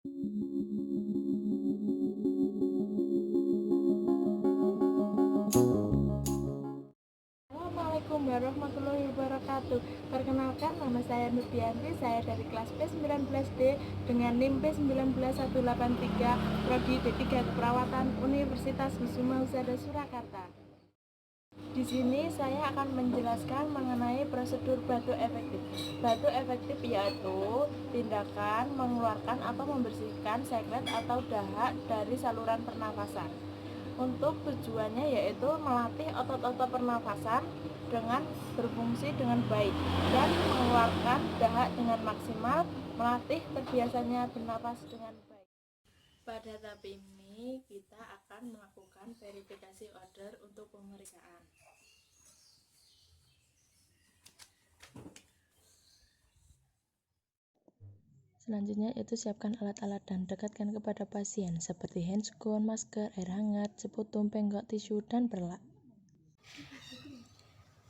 Assalamualaikum warahmatullahi wabarakatuh. Perkenalkan, nama saya Nurdianti, saya dari kelas P19D dengan NIM P19183, Prodi D3 Keperawatan Universitas Kusuma Husada Surakarta. Di sini saya akan menjelaskan mengenai prosedur batuk efektif. Batuk efektif yaitu tindakan mengeluarkan atau membersihkan sekret atau dahak dari saluran pernafasan. Untuk tujuannya yaitu melatih otot-otot pernafasan dengan berfungsi dengan baik dan mengeluarkan dahak dengan maksimal, melatih terbiasanya bernapas dengan baik. Pada tahap ini kita akan melakukan verifikasi order untuk pemeriksaan. Selanjutnya itu siapkan alat-alat dan dekatkan kepada pasien seperti handscoon, masker, air hangat, seputum, penggok, tisu, dan perlak.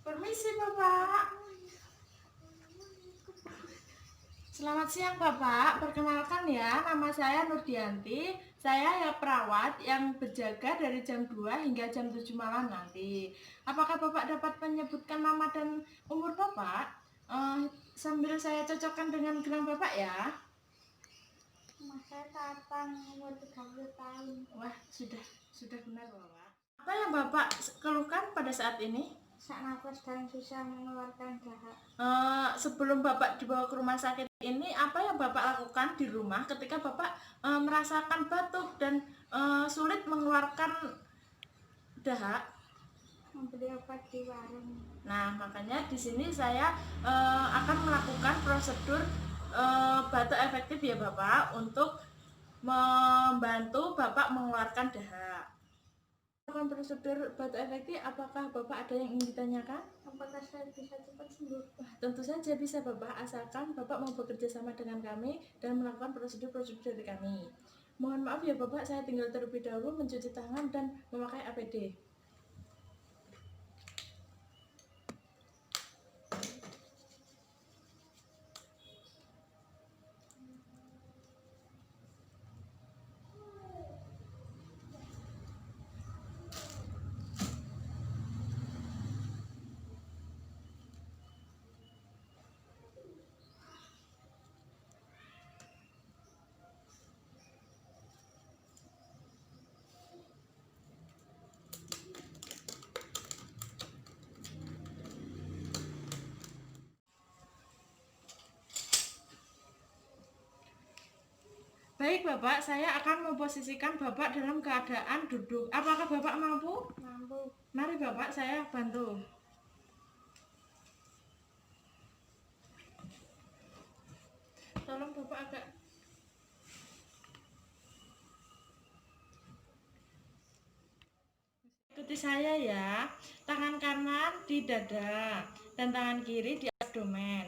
Permisi Bapak. Selamat siang Bapak, perkenalkan ya, nama saya Nurdianti. Saya ya perawat yang berjaga dari jam 2 hingga jam 7 malam nanti. Apakah Bapak dapat menyebutkan nama dan umur Bapak? Sambil saya cocokkan dengan gelang Bapak ya. Nama saya Tatang, umur 30 tahun. Wah, sudah benar Bapak. Apa yang Bapak keluhkan pada saat ini? Sesak nafas dan susah mengeluarkan dahak. Sebelum Bapak dibawa ke rumah sakit ini, apa yang Bapak lakukan di rumah ketika Bapak merasakan batuk dan sulit mengeluarkan dahak? Membeli obat di warung. Nah, makanya di sini saya akan melakukan prosedur batuk efektif ya Bapak, untuk membantu Bapak mengeluarkan dahak. Prosedur batuk efektif, apakah Bapak ada yang ingin ditanyakan? Apakah saya bisa cepat sembuh? Tentu saja bisa Bapak, asalkan Bapak mau bekerja sama dengan kami dan melakukan prosedur-prosedur dari kami. Mohon maaf ya Bapak, saya tinggal terlebih dahulu mencuci tangan dan memakai APD. Baik Bapak, saya akan memposisikan Bapak dalam keadaan duduk. Apakah Bapak mampu? Mampu. Mari Bapak, saya bantu. Tolong Bapak agak. Ikuti saya ya. Tangan kanan di dada dan tangan kiri di abdomen.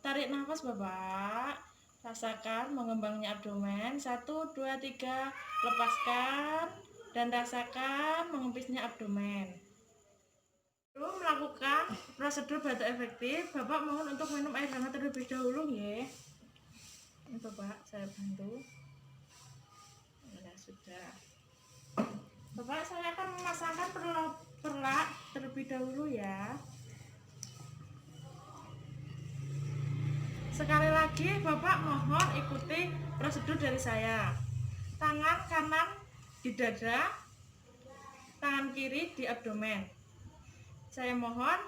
Tarik nafas Bapak. Rasakan mengembangnya abdomen. 1, 2, 3. Lepaskan dan rasakan mengempisnya abdomen. Sebelum melakukan prosedur batuk efektif, Bapak mohon untuk minum air hangat terlebih dahulu ya. Ini Bapak, saya bantu. Ya sudah. Bapak, saya akan memasangkan perlak terlebih dahulu ya. Sekali lagi Bapak mohon ikuti prosedur dari saya. Tangan kanan di dada, tangan kiri di abdomen. Saya mohon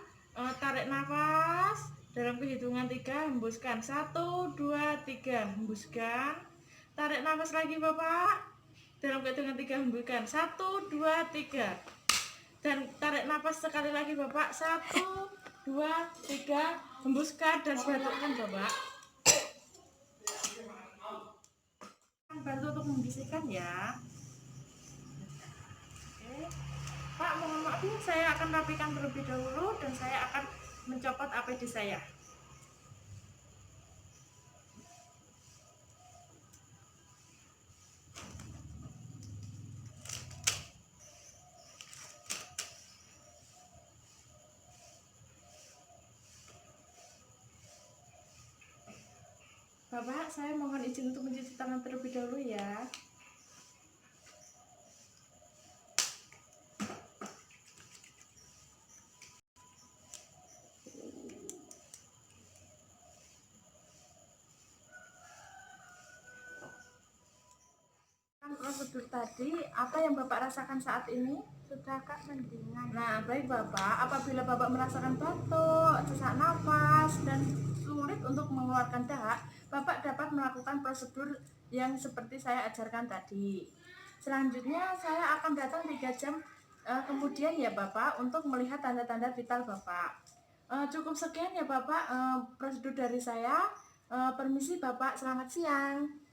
tarik nafas dalam kehitungan 3, hembuskan. 1, 2, 3, hembuskan. Tarik nafas lagi Bapak. Dalam kehitungan 3, hembuskan. 1, 2, 3. Dan tarik nafas sekali lagi Bapak. 1, 2, 3, hembuskan dan batukkan Bapak. Bantu untuk membisikkan ya. Oke. Pak, mohon maaf ya, saya akan rapikan terlebih dahulu dan saya akan mencopot APD saya. Bapak, saya mohon izin untuk mencuci tangan terlebih dahulu ya. Prosedur tadi, apa yang Bapak rasakan saat ini? Sudah Kak mendingan. Nah, baik Bapak, apabila Bapak merasakan batuk, sesak nafas, dan sulit untuk mengeluarkan dahak, Bapak dapat melakukan prosedur yang seperti saya ajarkan tadi. Selanjutnya, saya akan datang 3 jam kemudian ya Bapak, untuk melihat tanda-tanda vital Bapak. Cukup sekian ya Bapak prosedur dari saya. Permisi Bapak, selamat siang.